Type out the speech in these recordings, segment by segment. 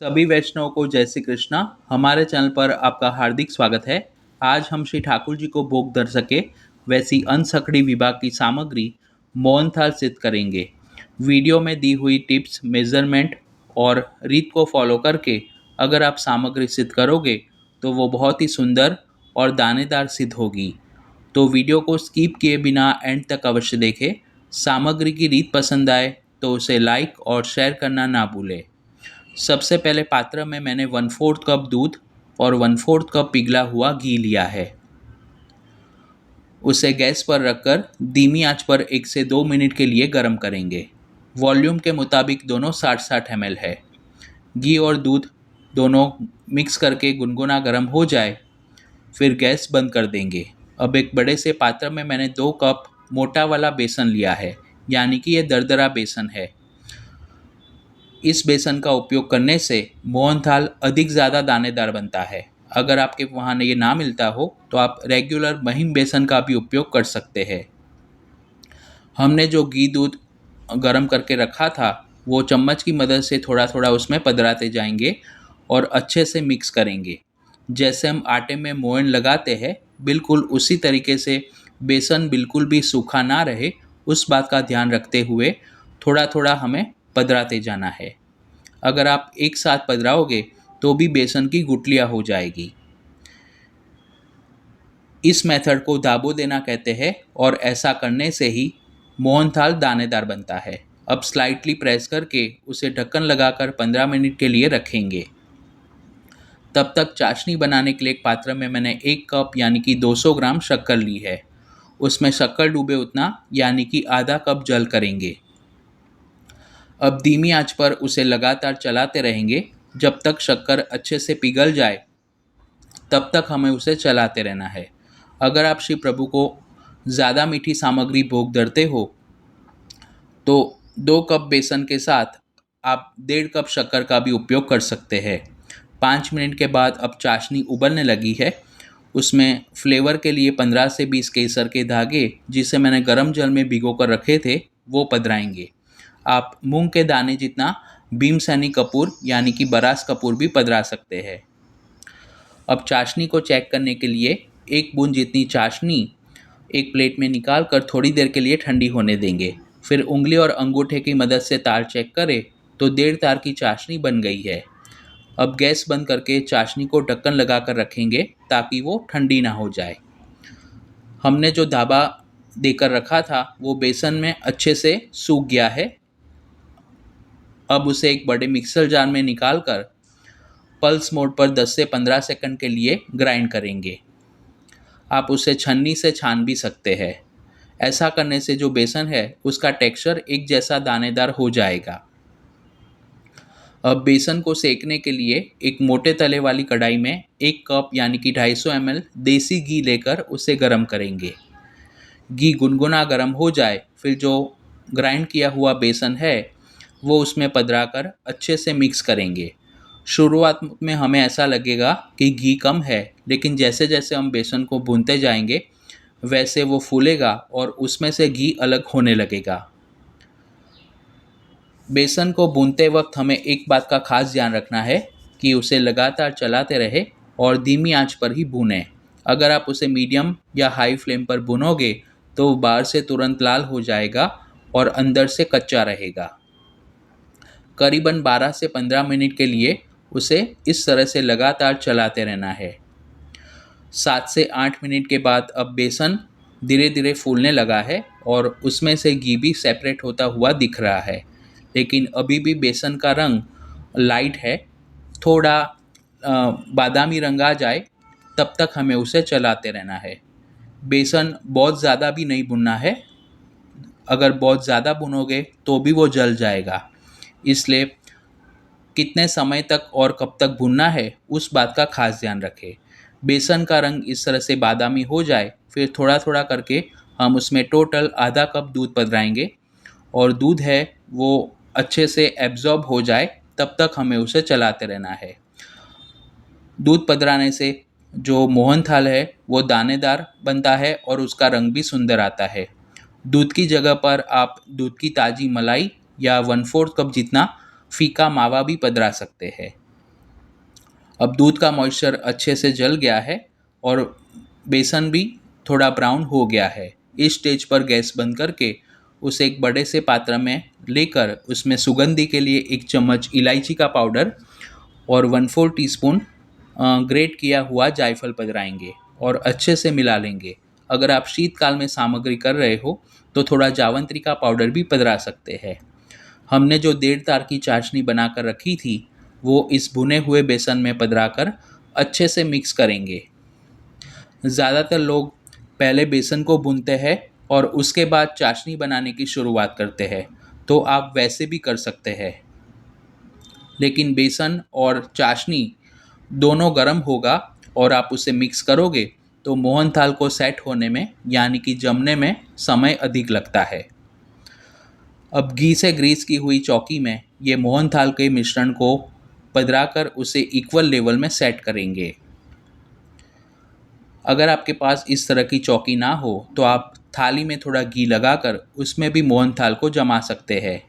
सभी वैष्णव को जय श्री कृष्णा। हमारे चैनल पर आपका हार्दिक स्वागत है। आज हम श्री ठाकुर जी को भोग धर सके वैसी अनसकड़ी विभाग की सामग्री मोहनथाल सिद्ध करेंगे। वीडियो में दी हुई टिप्स, मेजरमेंट और रीत को फॉलो करके अगर आप सामग्री सिद्ध करोगे तो वो बहुत ही सुंदर और दानेदार सिद्ध होगी। तो वीडियो को स्किप किए बिना एंड तक अवश्य देखें। सामग्री की रीत पसंद आए तो उसे लाइक और शेयर करना ना भूलें। सबसे पहले पात्र में मैंने 1/4 कप दूध और 1/4 कप पिघला हुआ घी लिया है। उसे गैस पर रखकर धीमी आंच पर 1 से 2 मिनट के लिए गर्म करेंगे। वॉल्यूम के मुताबिक दोनों 60-60 ml है। घी और दूध दोनों मिक्स करके गुनगुना गर्म हो जाए, फिर गैस बंद कर देंगे। अब एक बड़े से पात्र में मैंने 2 कप मोटा वाला बेसन लिया है, यानी कि यह दरदरा बेसन है। इस बेसन का उपयोग करने से मोहनथाल अधिक ज़्यादा दानेदार बनता है। अगर आपके वहाँ ये ना मिलता हो तो आप रेगुलर महीन बेसन का भी उपयोग कर सकते हैं। हमने जो घी दूध गरम करके रखा था वो चम्मच की मदद से थोड़ा थोड़ा उसमें पधराते जाएंगे और अच्छे से मिक्स करेंगे। जैसे हम आटे में मोयन लगाते हैं, बिल्कुल उसी तरीके से बेसन बिल्कुल भी सूखा ना रहे, उस बात का ध्यान रखते हुए थोड़ा थोड़ा हमें पधराते जाना है। अगर आप एक साथ पधराओगे तो भी बेसन की गुठलियाँ हो जाएगी। इस मेथड को दाबो देना कहते हैं और ऐसा करने से ही मोहनथाल दानेदार बनता है। अब स्लाइटली प्रेस करके उसे ढक्कन लगाकर 15 मिनट के लिए रखेंगे। तब तक चाशनी बनाने के लिए एक पात्र में मैंने 1 कप यानी कि 200 ग्राम शक्कर ली है। उसमें शक्कर डूबे उतना यानी कि आधा कप जल करेंगे। अब धीमी आंच पर उसे लगातार चलाते रहेंगे जब तक शक्कर अच्छे से पिघल जाए, तब तक हमें उसे चलाते रहना है। अगर आप श्री प्रभु को ज़्यादा मीठी सामग्री भोग धरते हो तो 2 कप बेसन के साथ आप 1.5 कप शक्कर का भी उपयोग कर सकते हैं। 5 मिनट के बाद अब चाशनी उबलने लगी है। उसमें फ्लेवर के लिए 15 से 20 केसर के धागे, जिसे मैंने गर्म जल में भिगो कर रखे थे, वो पधराएंगे। आप मूंग के दाने जितना भीमसेनी कपूर यानी कि बरास कपूर भी पधरा सकते हैं। अब चाशनी को चेक करने के लिए 1 बूंद जितनी चाशनी एक प्लेट में निकाल कर थोड़ी देर के लिए ठंडी होने देंगे। फिर उंगली और अंगूठे की मदद से तार चेक करें तो 1.5 तार की चाशनी बन गई है। अब गैस बंद करके चाशनी को ढक्कन लगा कर रखेंगे ताकि वो ठंडी ना हो जाए। हमने जो धाबा देकर रखा था वो बेसन में अच्छे से सूख गया है। अब उसे एक बड़े मिक्सर जार में निकाल कर पल्स मोड पर 10 से 15 सेकंड के लिए ग्राइंड करेंगे। आप उसे छन्नी से छान भी सकते हैं। ऐसा करने से जो बेसन है उसका टेक्सचर एक जैसा दानेदार हो जाएगा। अब बेसन को सेकने के लिए एक मोटे तले वाली कढ़ाई में 1 कप यानी कि 250 ml देसी घी लेकर उसे गर्म करेंगे। घी गुनगुना गर्म हो जाए, फिर जो ग्राइंड किया हुआ बेसन है वो उसमें पधरा कर अच्छे से मिक्स करेंगे। शुरुआत में हमें ऐसा लगेगा कि घी कम है, लेकिन जैसे जैसे हम बेसन को भूनते जाएंगे वैसे वो फूलेगा और उसमें से घी अलग होने लगेगा। बेसन को भूनते वक्त हमें एक बात का खास ध्यान रखना है कि उसे लगातार चलाते रहे और धीमी आंच पर ही भूनें। अगर आप उसे मीडियम या हाई फ्लेम पर भूनोगे तो बाहर से तुरंत लाल हो जाएगा और अंदर से कच्चा रहेगा। करीबन 12 से 15 मिनट के लिए उसे इस तरह से लगातार चलाते रहना है। 7 से 8 मिनट के बाद अब बेसन धीरे धीरे फूलने लगा है और उसमें से घी भी सेपरेट होता हुआ दिख रहा है, लेकिन अभी भी बेसन का रंग लाइट है। थोड़ा बादामी रंग आ जाए तब तक हमें उसे चलाते रहना है। बेसन बहुत ज़्यादा भी नहीं भुनना है, अगर बहुत ज़्यादा भुनोगे तो भी वो जल जाएगा। इसलिए कितने समय तक और कब तक भुनना है उस बात का खास ध्यान रखें। बेसन का रंग इस तरह से बादामी हो जाए फिर थोड़ा थोड़ा करके हम उसमें टोटल आधा कप दूध पधराएंगे और दूध है वो अच्छे से एब्जॉर्ब हो जाए तब तक हमें उसे चलाते रहना है। दूध पधराने से जो मोहनथाल है वो दानेदार बनता है और उसका रंग भी सुंदर आता है। दूध की जगह पर आप दूध की ताज़ी मलाई या 1/4 कप जितना फीका मावा भी पधरा सकते हैं। अब दूध का मॉइस्चर अच्छे से जल गया है और बेसन भी थोड़ा ब्राउन हो गया है। इस स्टेज पर गैस बंद करके उसे एक बड़े से पात्र में लेकर उसमें सुगंधी के लिए 1 चम्मच इलायची का पाउडर और 1/4 टीस्पून ग्रेट किया हुआ जायफल पधराएंगे और अच्छे से मिला लेंगे। अगर आप शीतकाल में सामग्री कर रहे हो तो थोड़ा जावंत्री का पाउडर भी पधरा सकते हैं। हमने जो 1.5 तार की चाशनी बनाकर रखी थी वो इस भुने हुए बेसन में पधराकर अच्छे से मिक्स करेंगे। ज़्यादातर लोग पहले बेसन को भूनते हैं और उसके बाद चाशनी बनाने की शुरुआत करते हैं, तो आप वैसे भी कर सकते हैं। लेकिन बेसन और चाशनी दोनों गर्म होगा और आप उसे मिक्स करोगे तो मोहनथाल को सेट होने में यानी कि जमने में समय अधिक लगता है। अब घी से ग्रीस की हुई चौकी में ये मोहनथाल के मिश्रण को पधराकर उसे इक्वल लेवल में सेट करेंगे। अगर आपके पास इस तरह की चौकी ना हो तो आप थाली में थोड़ा घी लगाकर उसमें भी मोहनथाल को जमा सकते हैं।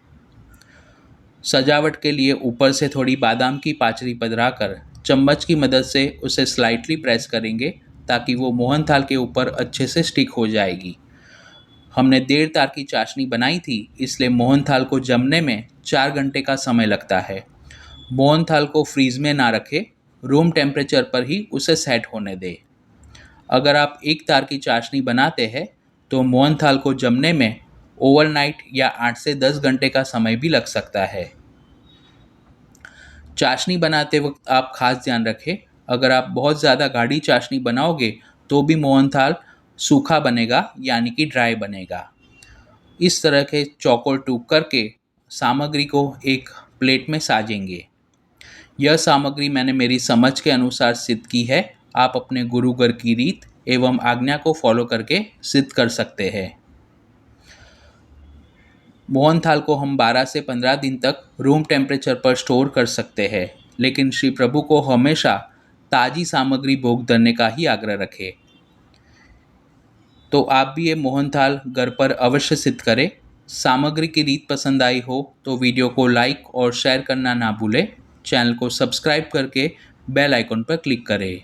सजावट के लिए ऊपर से थोड़ी बादाम की पाचरी पधराकर चम्मच की मदद से उसे स्लाइटली प्रेस करेंगे ताकि वो मोहनथाल के ऊपर अच्छे से स्टिक हो जाएगी। हमने 1.5 तार की चाशनी बनाई थी, इसलिए मोहनथाल को जमने में 4 घंटे का समय लगता है। मोहनथाल को फ्रीज में ना रखें, रूम टेम्परेचर पर ही उसे सेट होने दें। अगर आप 1 तार की चाशनी बनाते हैं तो मोहनथाल को जमने में ओवरनाइट या 8 से 10 घंटे का समय भी लग सकता है। चाशनी बनाते वक्त आप खास ध्यान रखें, अगर आप बहुत ज़्यादा गाढ़ी चाशनी बनाओगे तो भी मोहनथाल सूखा बनेगा यानी कि ड्राई बनेगा। इस तरह के चौकोर टूक करके सामग्री को एक प्लेट में साजेंगे। यह सामग्री मैंने मेरी समझ के अनुसार सिद्ध की है। आप अपने गुरु घर की रीत एवं आज्ञा को फॉलो करके सिद्ध कर सकते हैं। मोहनथाल को हम 12 से 15 दिन तक रूम टेम्परेचर पर स्टोर कर सकते हैं, लेकिन श्री प्रभु को हमेशा ताज़ी सामग्री भोग धरने का ही आग्रह रखें। तो आप भी ये मोहनथाल घर पर अवश्य सिद्ध करें। सामग्री की रीत पसंद आई हो तो वीडियो को लाइक और शेयर करना ना भूलें। चैनल को सब्सक्राइब करके बेल आइकन पर क्लिक करें।